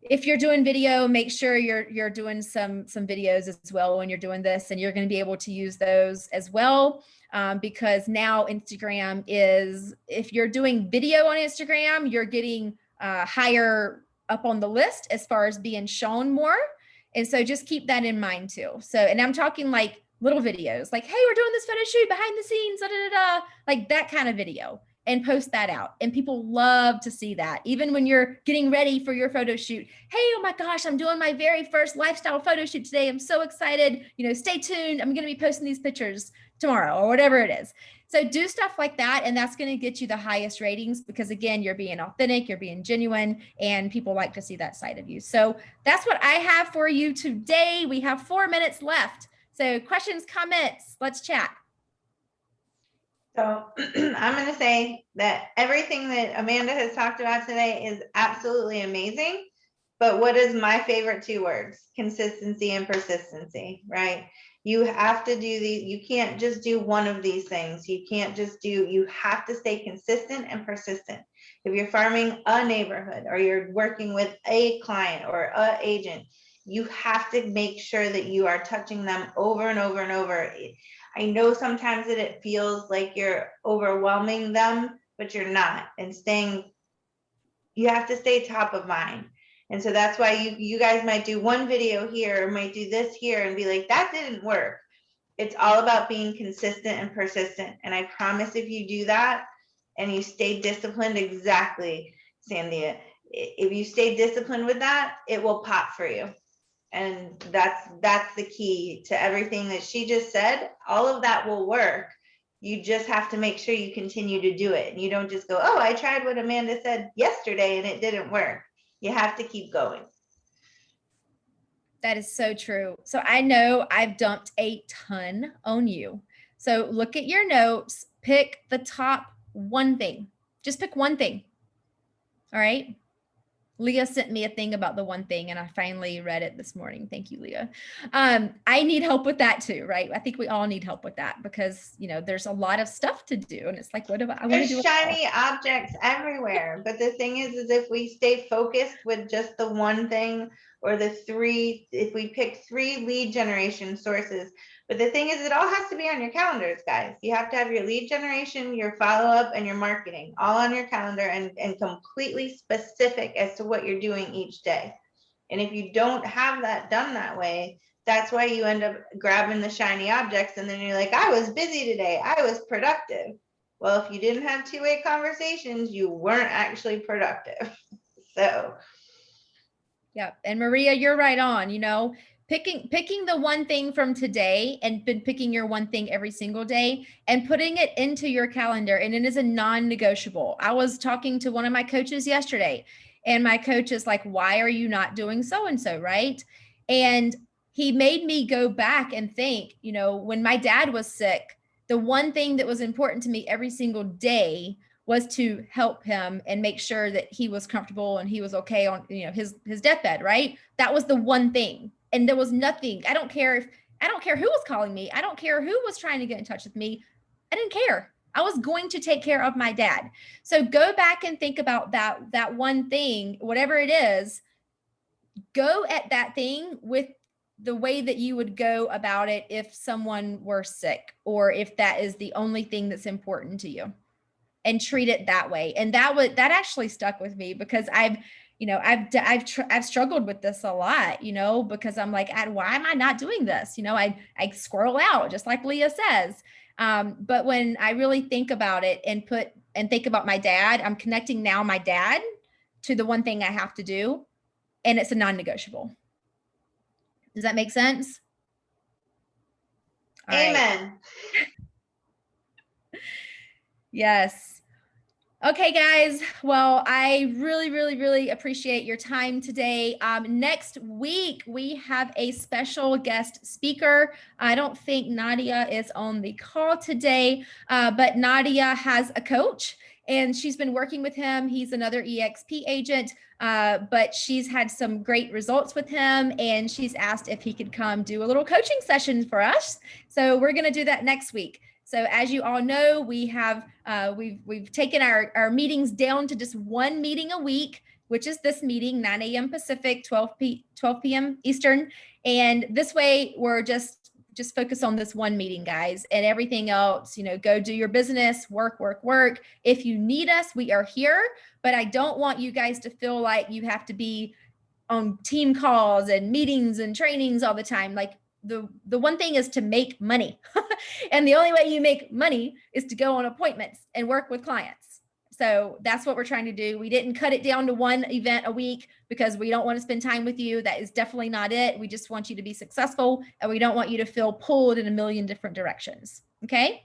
if you're doing video, make sure you're doing some videos as well when you're doing this, and you're going to be able to use those as well. Because now Instagram is, if you're doing video on Instagram, you're getting higher up on the list as far as being shown more. And so just keep that in mind too. So, and I'm talking like little videos, like, hey, we're doing this photo shoot behind the scenes, like that kind of video, and post that out. And people love to see that. Even when you're getting ready for your photo shoot, hey, oh my gosh, I'm doing my very first lifestyle photo shoot today. I'm so excited. Stay tuned. I'm going to be posting these pictures tomorrow or whatever it is. So do stuff like that. And that's going to get you the highest ratings because, again, you're being authentic, you're being genuine, and people like to see that side of you. So that's what I have for you today. We have 4 minutes left. So questions, comments, let's chat. So I'm going to say that everything that Amanda has talked about today is absolutely amazing. But what is my favorite 2 words? Consistency and persistency, right? You have to do these. You can't just do one of these things. You have to stay consistent and persistent. If you're farming a neighborhood or you're working with a client or an agent, you have to make sure that you are touching them over and over and over. I know sometimes that it feels like you're overwhelming them, but you're not. And you have to stay top of mind. And so that's why you guys might do one video here, or might do this here and be like, that didn't work. It's all about being consistent and persistent. And I promise if you do that and you stay disciplined, exactly, Sandy, if you stay disciplined with that, it will pop for you. And that's the key to everything that she just said. All of that will work. You just have to make sure you continue to do it. And you don't just go, oh, I tried what Amanda said yesterday and it didn't work. You have to keep going. That is so true. So I know I've dumped a ton on you. So look at your notes, pick the top one thing. Just pick one thing. All right. Leah sent me a thing about the one thing and I finally read it this morning. Thank you, Leah. I need help with that too, right? I think we all need help with that because, you know, there's a lot of stuff to do and it's like, what do I want to do? There's shiny objects everywhere. But the thing is if we stay focused with just the one thing or the three, if we pick 3 lead generation sources, but the thing is, it all has to be on your calendars, guys. You have to have your lead generation, your follow-up, and your marketing all on your calendar and completely specific as to what you're doing each day. And if you don't have that done that way, that's why you end up grabbing the shiny objects. And then you're like, I was busy today. I was productive. Well, if you didn't have two-way conversations, you weren't actually productive. So. Yeah. And Maria, you're right on, you know, picking the one thing from today and been picking your one thing every single day and putting it into your calendar. And it is a non-negotiable. I was talking to one of my coaches yesterday and my coach is like, why are you not doing so-and-so? Right. And he made me go back and think, you know, when my dad was sick, the one thing that was important to me every single day was to help him and make sure that he was comfortable and he was okay on, you know, his deathbed, right? That was the one thing. And there was nothing. I don't care who was calling me. I don't care who was trying to get in touch with me. I didn't care. I was going to take care of my dad. So go back and think about that one thing, whatever it is, go at that thing with the way that you would go about it if someone were sick or if that is the only thing that's important to you. And treat it that way. And that actually stuck with me because I've struggled with this a lot, you know, because I'm like, why am I not doing this? You know, I squirrel out just like Leah says. But when I really think about it and think about my dad, I'm connecting now my dad to the one thing I have to do. And it's a non-negotiable. Does that make sense? All Amen. Right. Yes. Okay, guys. Well, I really, really, really appreciate your time today. Next week, we have a special guest speaker. I don't think Nadia is on the call today, but Nadia has a coach and she's been working with him. He's another EXP agent, but she's had some great results with him and she's asked if he could come do a little coaching session for us. So we're going to do that next week. So as you all know, we have we've taken our meetings down to just one meeting a week, which is this meeting, 9 a.m. Pacific, 12 p.m. Eastern. And this way we're just focus on this one meeting, guys, and everything else, you know, go do your business, work. If you need us, we are here, but I don't want you guys to feel like you have to be on team calls and meetings and trainings all the time. Like, the one thing is to make money. And the only way you make money is to go on appointments and work with clients. So that's what we're trying to do. We didn't cut it down to one event a week because we don't want to spend time with you. That is definitely not it. We just want you to be successful and we don't want you to feel pulled in a million different directions. Okay.